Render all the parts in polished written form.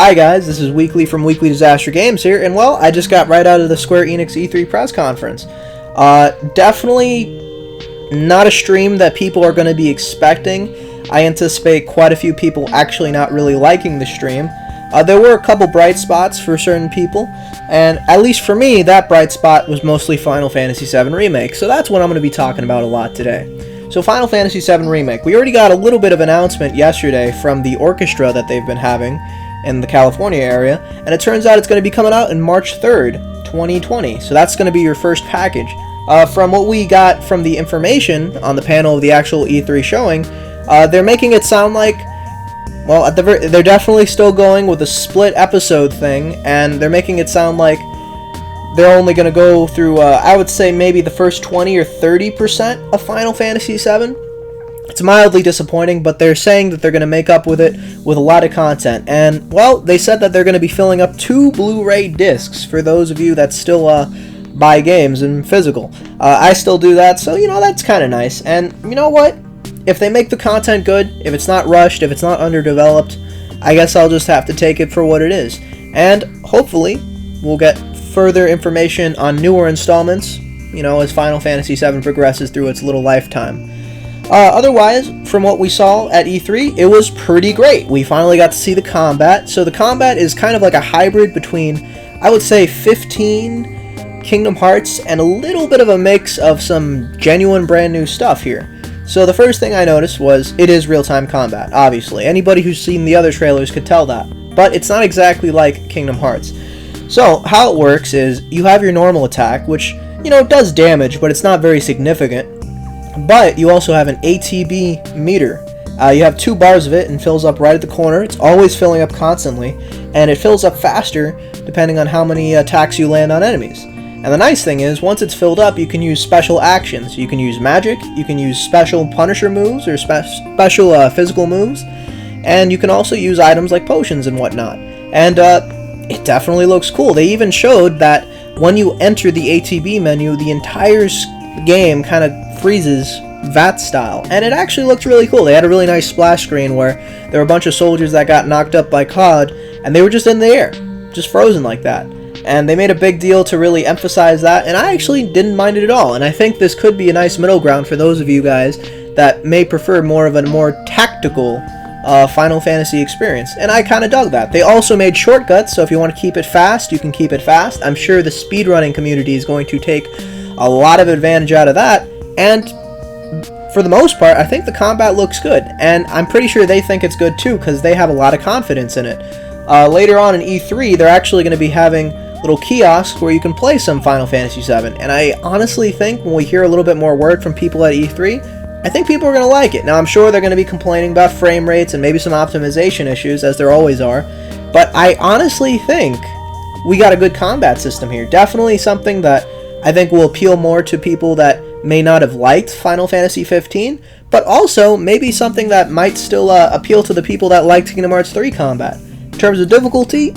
Hi guys, this is Weekly from Weekly Disaster Games here, and well, I just got right out of the Square Enix E3 press conference. Definitely not a stream that people are going to be expecting. I anticipate quite a few people actually not really liking the stream. There were a couple bright spots for certain people, and at least for me, that bright spot was mostly Final Fantasy VII Remake, so that's what I'm going to be talking about a lot today. So Final Fantasy VII Remake, we already got a little bit of announcement yesterday from the orchestra that they've been having in the California area, and it turns out it's going to be coming out in March 3rd, 2020, so that's going to be your first package. From what we got from the information on the panel of the actual E3 showing, they're making it sound like, well, they're definitely still going with a split episode thing, and they're making it sound like they're only going to go through, I would say maybe the first 20 or 30% of Final Fantasy VII. It's mildly disappointing, but they're saying that they're going to make up with it with a lot of content. And, well, they said that they're going to be filling up 2 Blu-ray discs for those of you that still buy games in physical. I still do that, so, that's kind of nice. And, you know what? If they make the content good, if it's not rushed, if it's not underdeveloped, I guess I'll just have to take it for what it is. And, hopefully, we'll get further information on newer installments, as Final Fantasy VII progresses through its little lifetime. Otherwise, from what we saw at E3, it was pretty great. We finally got to see the combat. So the combat is kind of like a hybrid between, I would say, 15 Kingdom Hearts and a little bit of a mix of some genuine brand new stuff here. So the first thing I noticed was it is real-time combat, obviously. Anybody who's seen the other trailers could tell that. But it's not exactly like Kingdom Hearts. So how it works is you have your normal attack, which, does damage, but it's not very significant. But you also have an ATB meter. You have 2 bars of it and fills up right at the corner. It's always filling up constantly, and it fills up faster depending on how many attacks you land on enemies. And the nice thing is, once it's filled up, you can use special actions. You can use magic, you can use special Punisher moves or special physical moves, and you can also use items like potions and whatnot. And it definitely looks cool. They even showed that when you enter the ATB menu, the entire game kind of freezes VAT style, and it actually looked really cool. They had a really nice splash screen where there were a bunch of soldiers that got knocked up by COD, and they were just in the air, just frozen like that. And they made a big deal to really emphasize that, and I actually didn't mind it at all. And I think this could be a nice middle ground for those of you guys that may prefer more of a more tactical Final Fantasy experience, and I kind of dug that. They also made shortcuts, so if you want to keep it fast, you can keep it fast. I'm sure the speedrunning community is going to take a lot of advantage out of that, and for the most part, I think the combat looks good, and I'm pretty sure they think it's good too, because they have a lot of confidence in it. Later on in E3, they're actually going to be having little kiosks where you can play some Final Fantasy VII, and I honestly think when we hear a little bit more word from people at E3, I think people are going to like it. Now, I'm sure they're going to be complaining about frame rates and maybe some optimization issues, as there always are, but I honestly think we got a good combat system here. Definitely something that I think will appeal more to people that may not have liked Final Fantasy 15, but also maybe something that might still appeal to the people that liked Kingdom Hearts 3 combat. In terms of difficulty,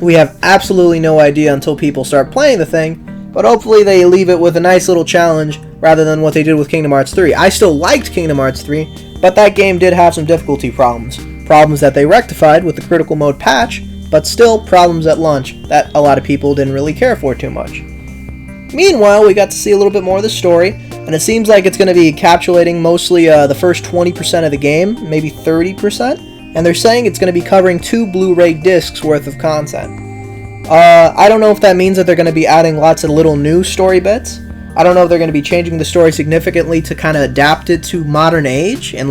we have absolutely no idea until people start playing the thing, but hopefully they leave it with a nice little challenge rather than what they did with Kingdom Hearts 3. I still liked Kingdom Hearts 3, but that game did have some difficulty problems. Problems that they rectified with the Critical Mode patch, but still problems at launch that a lot of people didn't really care for too much. Meanwhile, we got to see a little bit more of the story, and it seems like it's going to be encapsulating mostly the first 20% of the game, maybe 30%, and they're saying it's going to be covering 2 Blu-ray discs worth of content. I don't know if that means that they're going to be adding lots of little new story bits. I don't know if they're going to be changing the story significantly to kind of adapt it to modern age, and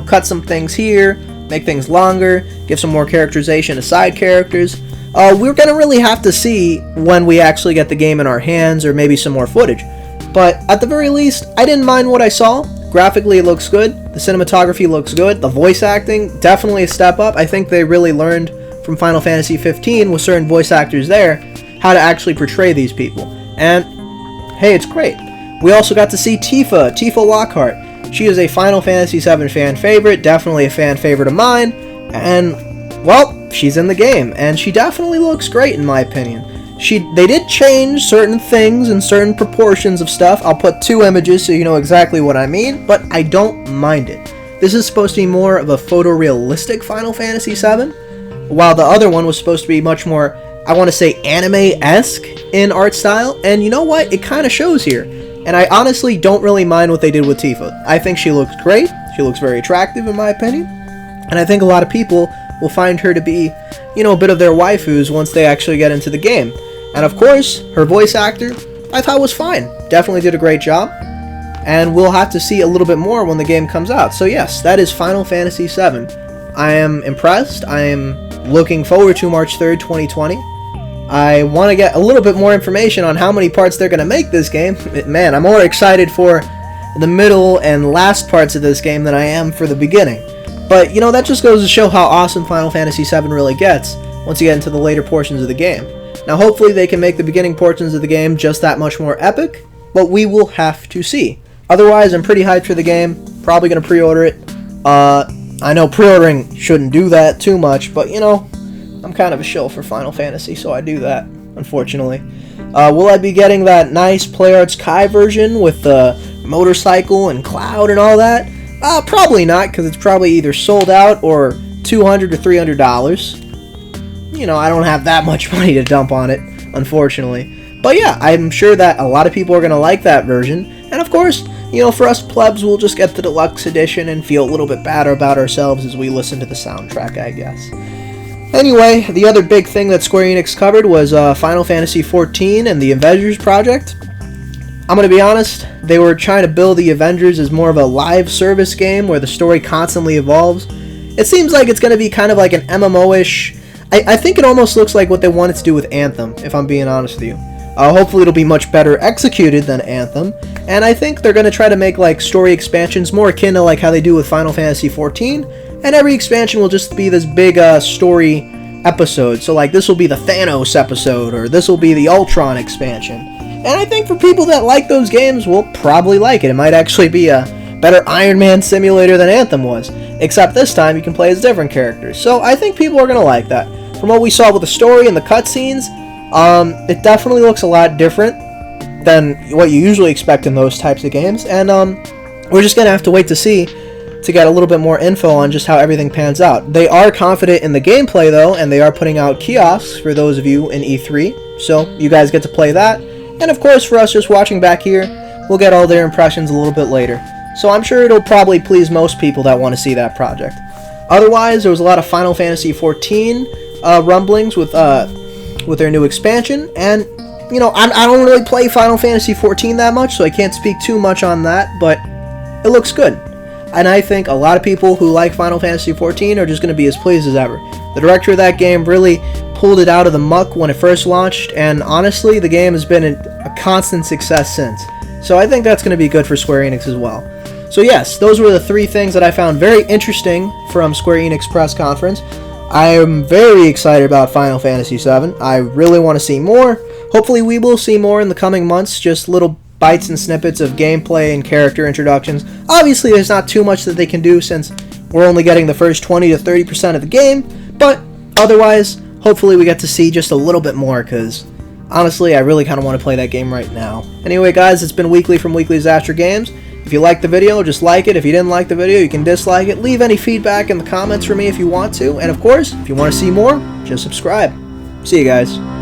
cut some things here, make things longer, give some more characterization to side characters. We're going to really have to see when we actually get the game in our hands, or maybe some more footage. But at the very least, I didn't mind what I saw. Graphically, it looks good. The cinematography looks good. The voice acting, definitely a step up. I think they really learned from Final Fantasy 15 with certain voice actors there how to actually portray these people. And, hey, it's great. We also got to see Tifa Lockhart. She is a Final Fantasy VII fan favorite, definitely a fan favorite of mine, and, well, she's in the game, and she definitely looks great in my opinion. They did change certain things and certain proportions of stuff. I'll put 2 images so you know exactly what I mean, but I don't mind it. This is supposed to be more of a photorealistic Final Fantasy VII, while the other one was supposed to be much more, I want to say, anime-esque in art style. And you know what? It kind of shows here. And I honestly don't really mind what they did with Tifa. I think she looks great. She looks very attractive, in my opinion. And I think a lot of people will find her to be, you know, a bit of their waifus once they actually get into the game. And of course, her voice actor, I thought was fine. Definitely did a great job. And we'll have to see a little bit more when the game comes out. So yes, that is Final Fantasy VII. I am impressed. I am looking forward to March 3rd, 2020. I want to get a little bit more information on how many parts they're going to make this game. Man, I'm more excited for the middle and last parts of this game than I am for the beginning. But, you know, that just goes to show how awesome Final Fantasy VII really gets once you get into the later portions of the game. Now, hopefully they can make the beginning portions of the game just that much more epic, but we will have to see. Otherwise, I'm pretty hyped for the game. Probably going to pre-order it. I know pre-ordering shouldn't do that too much, but, you know, I'm kind of a shill for Final Fantasy, so I do that, unfortunately. Will I be getting that nice PlayArts Kai version with the motorcycle and Cloud and all that? Probably not, because it's probably either sold out or $200 or $300. You know, I don't have that much money to dump on it, unfortunately. But yeah, I'm sure that a lot of people are going to like that version. And of course, you know, for us plebs, we'll just get the deluxe edition and feel a little bit better about ourselves as we listen to the soundtrack, I guess. Anyway, the other big thing that Square Enix covered was Final Fantasy XIV and the Avengers project. I'm going to be honest, they were trying to build the Avengers as more of a live service game where the story constantly evolves. It seems like it's going to be kind of like an MMO-ish. I think it almost looks like what they wanted to do with Anthem, if I'm being honest with you. Hopefully it'll be much better executed than Anthem, and I think they're going to try to make like story expansions more akin to like how they do with Final Fantasy XIV, and every expansion will just be this big story episode. So like this will be the Thanos episode, or this will be the Ultron expansion. And I think for people that like those games will probably like it. It might actually be a better Iron Man simulator than Anthem was, except this time you can play as different characters. So I think people are going to like that. From what we saw with the story and the cutscenes, it definitely looks a lot different than what you usually expect in those types of games, and we're just going to have to wait to see to get a little bit more info on just how everything pans out. They are confident in the gameplay though, and they are putting out kiosks for those of you in E3, so you guys get to play that. And of course, for us just watching back here, we'll get all their impressions a little bit later. So I'm sure it'll probably please most people that want to see that project. Otherwise, there was a lot of Final Fantasy XIV rumblings with their new expansion, and you know, I don't really play Final Fantasy XIV that much, so I can't speak too much on that, but it looks good. And I think a lot of people who like Final Fantasy XIV are just going to be as pleased as ever. The director of that game really pulled it out of the muck when it first launched, and honestly, the game has been a constant success since. So I think that's going to be good for Square Enix as well. So yes, those were the three things that I found very interesting from Square Enix press conference. I am very excited about Final Fantasy VII. I really want to see more. Hopefully we will see more in the coming months, just little bites and snippets of gameplay and character introductions. Obviously there's not too much that they can do since we're only getting the first 20 to 30% of the game, but otherwise, hopefully we get to see just a little bit more, because honestly, I really kind of want to play that game right now. Anyway guys, it's been Weekly from Weekly Disaster Games. If you liked the video, just like it. If you didn't like the video, you can dislike it. Leave any feedback in the comments for me if you want to. And of course, if you want to see more, just subscribe. See you guys.